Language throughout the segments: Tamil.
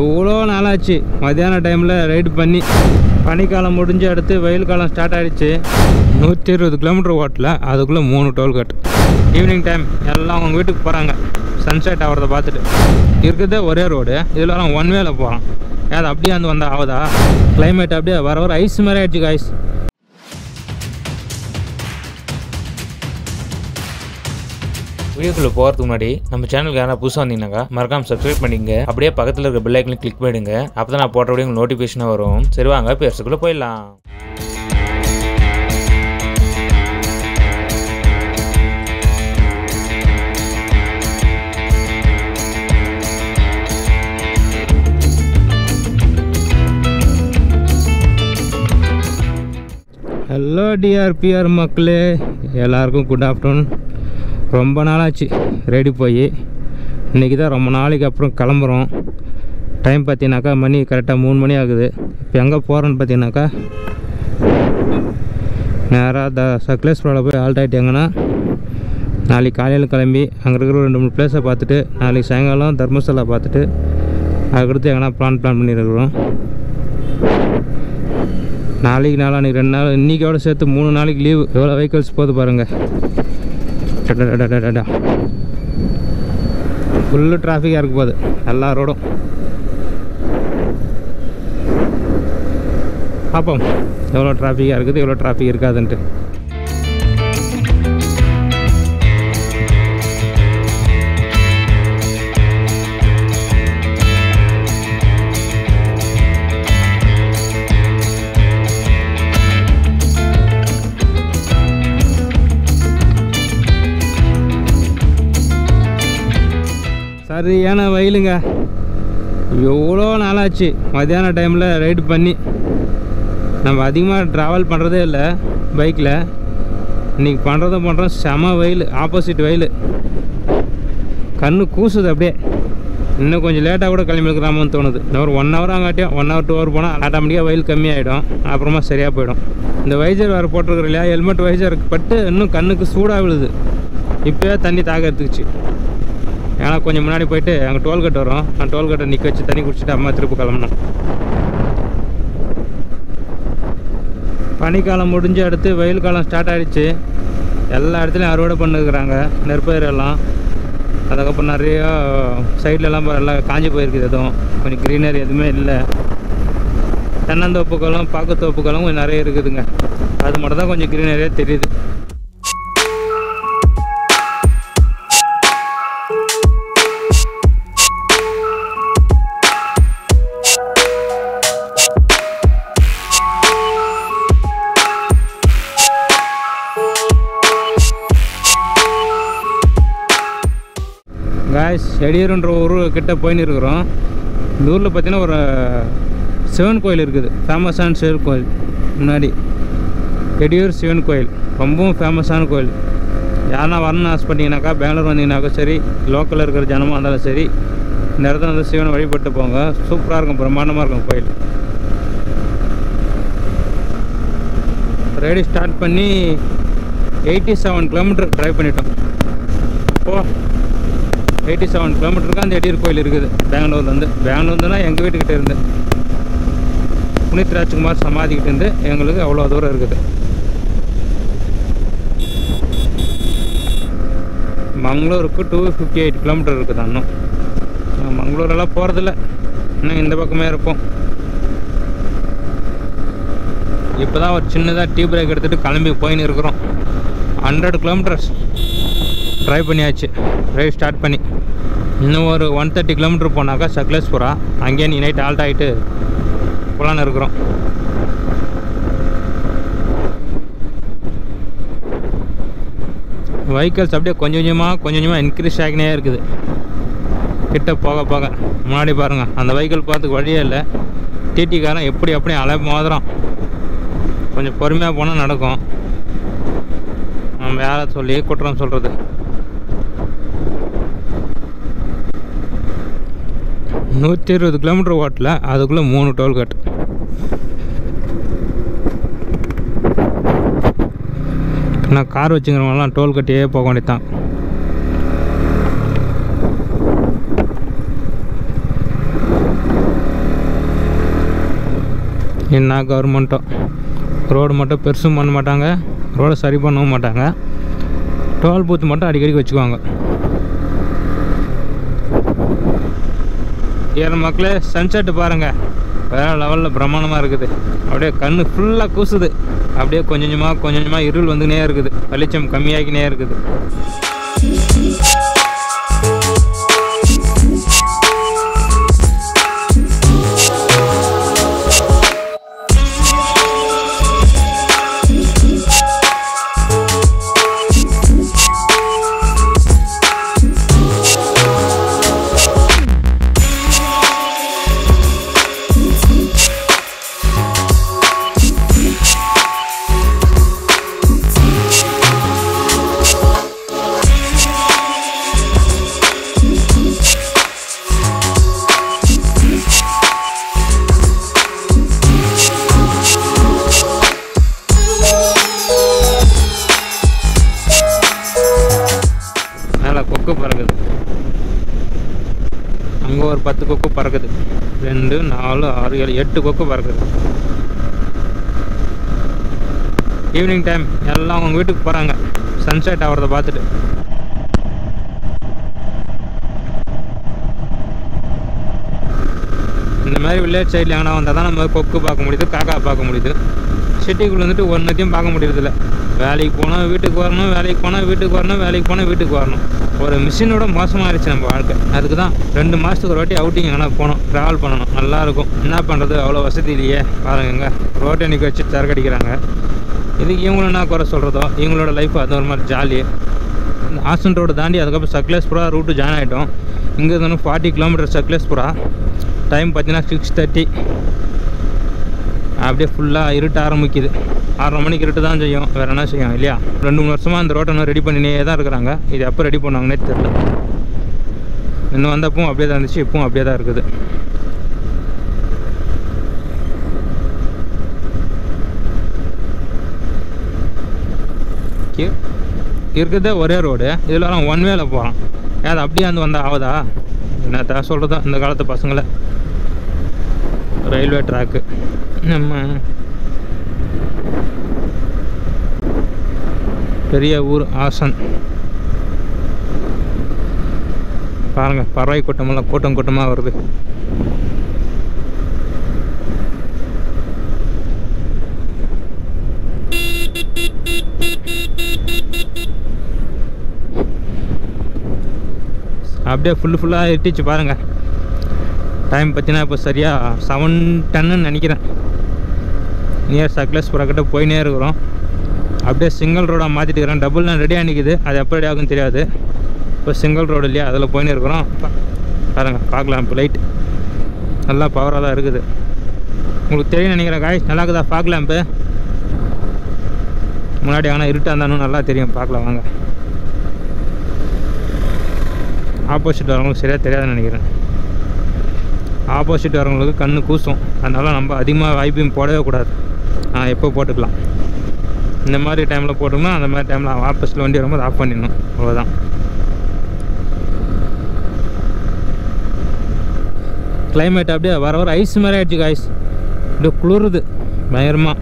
எவ்வளோ நாளாச்சு மத்தியான டைமில் ரைடு பண்ணி. பனிக்காலம் முடிஞ்சு அடுத்து வெயில் காலம் ஸ்டார்ட் ஆகிடுச்சு. 120 கிலோமீட்டர் ஓட்டல, அதுக்குள்ளே 3 டோல்கட். ஈவினிங் டைம் எல்லாம் அவங்க வீட்டுக்கு போகிறாங்க சன்செட் ஆகிறத பார்த்துட்டு. இருக்கிறதே ஒரே ரோடு, இதில் எல்லாம் ஒன் வேல போகிறான். ஏதாவது அப்படியே வந்து வந்தால் ஆகுதா? கிளைமேட் அப்படியே வர ஐஸ் மாதிரி ஆகிடுச்சு காய்ஸ். வீடியோக்குள்ளே போகிறதுக்கு முன்னாடி நம்ம சேனலுக்கு யாராவது புதுசாக வந்தீங்கன்னாக்கா மறக்காம சப்ஸ்கிரைப் பண்ணிங்க. அப்படியே பக்கத்தில் இருக்க பெல் ஐக்கனையும் கிளிக் பண்ணிடுங்க. அப்போ தான் நான் போட்ட வீடியோ உங்களுக்கு நோட்டிஃபிகேஷனாக வரும். சரி வாங்க பேசுக்குள்ளே போயிடலாம். ஹலோ டிஆர்பிஆர் மக்களே, எல்லாருக்கும் குட் ஆஃப்டர்நூன். ரொம்ப நாளாச்சு ரெடி போய். இன்றைக்கி தான் ரொம்ப நாளைக்கு அப்புறம் கிளம்புறோம். டைம் பார்த்தீங்கன்னாக்கா மணி கரெக்டாக 3 மணி ஆகுது. இப்போ எங்கே போகிறோன்னு பார்த்தீங்கன்னாக்கா நேராக சக்லேஸ்வராவில் போய் ஆல்ட் ஆகிட்டாங்கன்னா நாளைக்கு காலையில் கிளம்பி அங்கே இருக்கிற 2-3 பிளேஸை பார்த்துட்டு நாளைக்கு சாயங்காலம் தர்மசாலா பார்த்துட்டு அதுக்கடுத்து எங்கன்னா பிளான் பண்ணியிருக்கிறோம். நாளைக்கு நாளான்னைக்கு 2 நாள், இன்றைக்கோட சேர்த்து 3 நாளைக்கு லீவு. எவ்வளோ வெஹிக்கிள்ஸ் போகுது பாருங்கள். ஃபுல்லு டிராஃபிக்காக இருக்க போகுது எல்லா ரோடும். பார்ப்போம் எவ்வளோ டிராஃபிக்காக இருக்குது, எவ்வளோ டிராஃபிக் இருக்காதுன்ட்டு. சரியான வெயிலுங்க. எவ்வளோ நாளாச்சு மத்தியான டைமில் ரைடு பண்ணி. நம்ம அதிகமாக ட்ராவல் பண்ணுறதே இல்லை பைக்கில். இன்றைக்கி பண்ணுறோம் செம வெயில், ஆப்போசிட் வெயில். கண்ணு கூசுது அப்படியே. இன்னும் கொஞ்சம் லேட்டாக கூட கிளம்பிருக்கிறாமன்னு தோணுது. இன்னும் ஒரு 1 ஹவர் ஆகாட்டியும் 1 ஹவர் 2 ஹவர் போனால் ஆட்டோமேட்டிக்காக வெயில் கம்மியாகிடும். அப்புறமா சரியாக போயிடும். இந்த வைசர் வேறு போட்டிருக்கிற இல்லையா, ஹெல்மெட் வைசர் பட்டு இன்னும் கண்ணுக்கு சூடாக விழுது. இப்போயே தண்ணி தாக எடுத்துக்கிச்சு. ஏன்னா கொஞ்சம் முன்னாடி போயிட்டு அங்கே டோல்கேட் வரும், அந்த டோல்கேட்டை நிற்க வச்சு தண்ணி குடிச்சிட்டு அம்மா திருப்பி கிளம்பணும். பனிக்காலம் முடிஞ்சு அடுத்து வெயில் காலம் ஸ்டார்ட் ஆகிடுச்சு. எல்லா இடத்துலையும் அறுவடை பண்ணிருக்கிறாங்க நெற்பயிரெல்லாம். அதுக்கப்புறம் நிறையா சைட்லலாம் எல்லாம் காஞ்சி போயிருக்குது. எதுவும் கொஞ்சம் க்ரீனரி எதுவுமே இல்லை. தென்னந்தோப்புகளும் பாக்குத்தோப்புகளும் கொஞ்சம் நிறைய இருக்குதுங்க. அது மட்டும் தான் கொஞ்சம் க்ரீனரியாக தெரியுது. காய்ஸ், எடியூருன்ற ஊர் கிட்ட போயின்னு இருக்கிறோம். இந்த ஊரில் பார்த்தீங்கன்னா ஒரு சிவன் கோயில் இருக்குது, ஃபேமஸான சிவன் கோயில். முன்னாடி எடியூர் சிவன் கோயில் ரொம்பவும் ஃபேமஸான கோயில். யாருன்னா வரணும்னு ஆசைப்பட்டீங்கன்னாக்கா பெங்களூர் வந்தீங்கன்னாக்கா சரி, லோக்கலில் இருக்கிற ஜனமாக இருந்தாலும் சரி, இந்த இடத்துல வந்து சிவனை வழிபட்டு போங்க. சூப்பராக இருக்கும், பிரம்மாண்டமாக இருக்கும் கோயில். ரைடு ஸ்டார்ட் பண்ணி 87 கிலோமீட்டர் ட்ரைவ் பண்ணிட்டோம். இப்போது 87 கிலோமீட்டருக்கு அந்த எடியூர் கோயில் இருக்குது பெங்களூர்லேருந்து. பெங்களூர்னா எங்கள் வீட்டுக்கிட்ட இருந்து புனித் ராஜ்குமார் சமாதிக்கிட்ட இருந்து எங்களுக்கு அவ்வளோ தூரம் இருக்குது. மங்களூருக்கு 258 கிலோமீட்டர் இருக்குது. இன்னும் மங்களூரெல்லாம் போகிறதில்ல, இன்னும் இந்த பக்கமே இருப்போம். இப்போ தான் ஒரு சின்னதாக டீ பிரேக் எடுத்துகிட்டு கிளம்பி போயின்னு இருக்கிறோம். 100 கிலோமீட்டர்ஸ் ட்ரைவ் பண்ணியாச்சு ரைட் ஸ்டார்ட் பண்ணி. இன்னும் ஒரு 130 கிலோமீட்டர் போனாக்கா சக்லேஸ்புரா. அங்கேயே நீ நைட் ஆல்ட் ஆகிட்டு போகலான்னு இருக்கிறோம். வெஹிக்கல்ஸ் அப்படியே கொஞ்சம் கொஞ்சமாக இன்க்ரீஸ் ஆகினே இருக்குது. கிட்ட போக போக முன்னாடி பாருங்கள், அந்த வெஹிக்கிள் பார்த்துக்கு வழியே இல்லை. டிடிக்காரன் எப்படி அப்படியே அலை மோதுறான். கொஞ்சம் பொறுமையாக போனால் நடக்கும். நம்ம யாரை சொல்லி குற்றம் சொல்கிறது. நூற்றி 120 கிலோமீட்டர் ஓட்டல, அதுக்குள்ளே 3 டோல்கட். நான் கார் வச்சுக்கிறவங்களாம் டோல்கட்டையே போக வேண்டியதான். என்ன கவர்மெண்ட்டோ ரோடு மட்டும் பெருசும் பண்ண மாட்டாங்க, ரோடை சரி பண்ணவும் மாட்டாங்க. டோல் பூத்து மட்டும் அடிக்கடி வச்சுக்குவாங்க. ஏற மக்களே, சன்செட்டு பாருங்கள், வேறு லெவலில் பிரம்மாண்டமாக இருக்குது. அப்படியே கண்ணு ஃபுல்லாக கூசுது. அப்படியே கொஞ்சம் கொஞ்சமாக இருள் வந்துக்கினே இருக்குது, வெளிச்சம் கம்மியாகினே இருக்குது. கொக்கு பறக்குது, அங்கே ஒரு 10 கொக்கு பறக்குது. 2 4 6 7 8 கொக்கு பறக்குது. ஈவினிங் டைம் எல்லாம் அவங்க வீட்டுக்கு போகிறாங்க சன்செட் ஆகிறத பார்த்துட்டு. இந்த மாதிரி வில்லேஜ் சைடில் எங்கன்னா வந்தால் தான் நம்ம கொக்கு பார்க்க முடியுது, காக்கா பார்க்க முடியுது. சிட்டிக்குள்ளே வந்துட்டு ஒன்றுத்தையும் பார்க்க முடியறதில்ல. வேலைக்கு போனால் வீட்டுக்கு வரணும், வேலைக்கு போனால் வீட்டுக்கு வரணும், வேலைக்கு போனால் வீட்டுக்கு வரணும். ஒரு மிஷினோட மோசமாகிடுச்சு நம்ம வாழ்க்கை. அதுக்கு தான் 2 மாதத்துக்கு ஒரு வாட்டி அவுட்டிங் எங்கன்னா போகணும், ட்ராவல் பண்ணணும், நல்லாயிருக்கும். என்ன பண்ணுறது, அவ்வளோ வசதி இல்லையே. பாருங்க, ரோட்டை நிற்க வச்சு சரக்கடிக்கிறாங்க. இதுக்கு இவங்களும் என்ன குறை சொல்கிறதோ, இவங்களோட லைஃப் அது ஒரு மாதிரி ஜாலி. ஆசன் ரோடு தாண்டி அதுக்கப்புறம் சக்லேஸ்புரா ரூட்டு ஜாயின் ஆகிட்டோம். இங்கே இருந்தாலும் 40 கிலோமீட்டர் சக்லேஸ்புரா. டைம் பார்த்தீங்கன்னா 6:30. அப்படியே ஃபுல்லாக இருட்ட ஆரம்பிக்குது. 6:30 மணிக்கு இருட்டு தான் செய்யும், வேறு என்ன செய்யும் இல்லையா. 2-3 வருஷமாக அந்த ரோட்டை இன்னும் ரெடி பண்ணினே தான் இருக்கிறாங்க. இது எப்போ ரெடி பண்ணுவாங்கன்னே தெரியல. இன்னும் வந்தப்பவும் அப்படியே தான் இருந்துச்சு, இப்பவும் அப்படியே தான் இருக்குது. இருக்கிறதே ஒரே ரோடு, இதில் எல்லாம் 1 வேல போகலாம். ஏன் அது அப்படியே வந்து வந்தால் ஆகுதா? என்னத்த சொல்கிறதா இந்த காலத்து பசங்களை. ரயில்வே ட்ராக்கு நம்ம பெரிய ஊர் ஆசன். பாருங்கள், பறவை கூட்டமெல்லாம் கூட்டம் கூட்டமாக வருது. அப்படியே ஃபுல்லாக இருட்டிச்சு பாருங்கள். டைம் பார்த்தீங்கன்னா இப்போ சரியாக 7:10 நினைக்கிறேன். நியர் சக்லேஸ்புரா கிட்ட போயினே இருக்கிறோம். அப்படியே சிங்கிள் ரோடாக மாற்றிட்டு இருக்கிறேன். டபுள் லைன் ரெடியாக நிற்கிது, அது எப்போ ரெடி ஆகுன்னு தெரியாது. இப்போ சிங்கிள் ரோடு இல்லையா, அதில் போயினே இருக்கிறோம். பாருங்கள், பார்க்கலாம். இப்போ லைட் நல்லா பவராக தான் இருக்குது. உங்களுக்கு தெரியும் நினைக்கிறேன் காய்ஸ். நல்லா இருக்குதா ஃபாக் லேம்ப்பு? முன்னாடி ஆனால் இருட்டாக இருந்தாலும் நல்லா தெரியும். பார்க்கலாம் வாங்க. ஆப்போசிட் வரவங்களுக்கு சரியாக தெரியாதுன்னு நினைக்கிறேன். ஆப்போசிட் வரவங்களுக்கு கண்ணு கூசும். அதனால் நம்ம அதிகமாக வைப்பீம் போடவே கூடாது. எப்போ போட்டுக்கலாம். இந்த மாதிரி டைமில் போட்டோம்னா அந்த மாதிரி டைமில் ஆப்போசிட்டில் வண்டி வரும்போது ஆஃப் பண்ணிடணும், அவ்வளோதான். கிளைமேட் அப்படியே வர வர ஐஸ் மாதிரி ஆகிடுச்சு காய்ஸ். அப்படியே குளிருது பயங்கரமாக.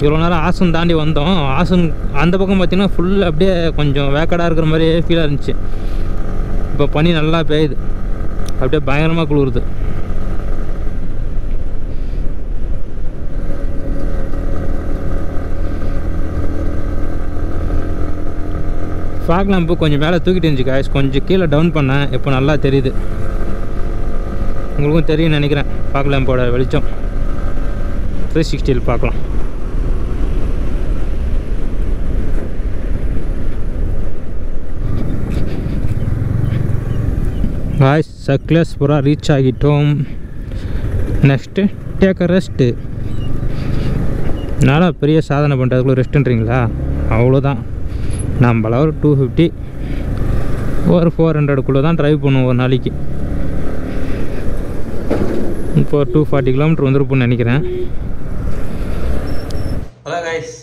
இவ்வளோ நேரம் ஆசன் தாண்டி வந்தோம். ஆசன் அந்த பக்கம் பார்த்திங்கன்னா ஃபுல் அப்படியே கொஞ்சம் வேக்கடாக இருக்கிற மாதிரியே ஃபீலாக இருந்துச்சு. இப்போ பனி நல்லா பெய்யுது, அப்படியே பயங்கரமாக குளிருது. ஃபாக் லேம்பு கொஞ்சம் மேலே தூக்கிட்டு இருந்துச்சு காய்ஸ், கொஞ்சம் கீழே டவுன் பண்ணேன். இப்போ நல்லா தெரியுது, உங்களுக்கும் தெரியும்னு நினைக்கிறேன். ஃபாக் லேம்போட வெளிச்சம் 360 பார்க்கலாம். காய்ஸ், சக்லேஸ்புரா ரீச் ஆகிட்டோம். Next take a rest. நல்லா பெரிய சாதனை பண்ணுறதுக்குள்ள ரெஸ்ட்டுன்றீங்களா? அவ்வளோதான். நம்மள ஒரு 250 ஒரு 400 தான் ட்ரைவ் பண்ணுவோம் ஒரு நாளைக்கு. இப்போ 240 கிலோமீட்டர் வந்துருப்போம்னு நினைக்கிறேன். ஹலோ கைஸ்,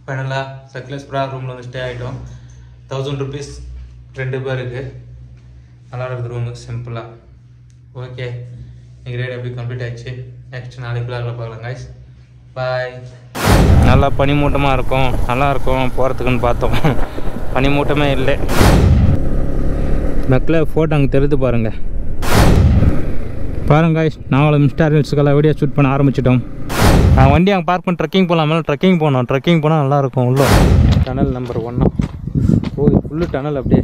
ஃபைனலாக சக்லேஸ்புரா ரூமில் வந்து ஸ்டே ஆகிட்டோம். 1000 rupees 2 பேருக்கு. நல்லா இருக்குது ரூமு, சிம்பிளாக. ஓகே, எங்கள் ரைடு எப்படி கம்ப்ளீட் ஆகிடுச்சு. நெக்ஸ்ட் நாளைக்கு பிளாகில் பார்க்கலாம் கைஸ். பாய். நல்லா பனிமூட்டமாக இருக்கும், நல்லாயிருக்கும் போகிறதுக்குன்னு பார்த்தோம். பனிமூட்டமே இல்லை. மக்களே ஃபோட்டோ அங்கே தெரிந்து பாருங்கள். கைஸ், நாங்களும் இன்ஸ்டா ரீல்ஸுக்கெல்லாம் வீடியோ ஷூட் பண்ண ஆரம்பிச்சிட்டோம். வண்டி அங்கே பார்க் பண்ணி ட்ரெக்கிங் போகலாம். ட்ரெக்கிங் போனோம். ட்ரெக்கிங் போனால் நல்லாயிருக்கும். உள்ள டனல் நம்பர் 1. ஓ, ஃபுல்லு டனல் அப்படியே.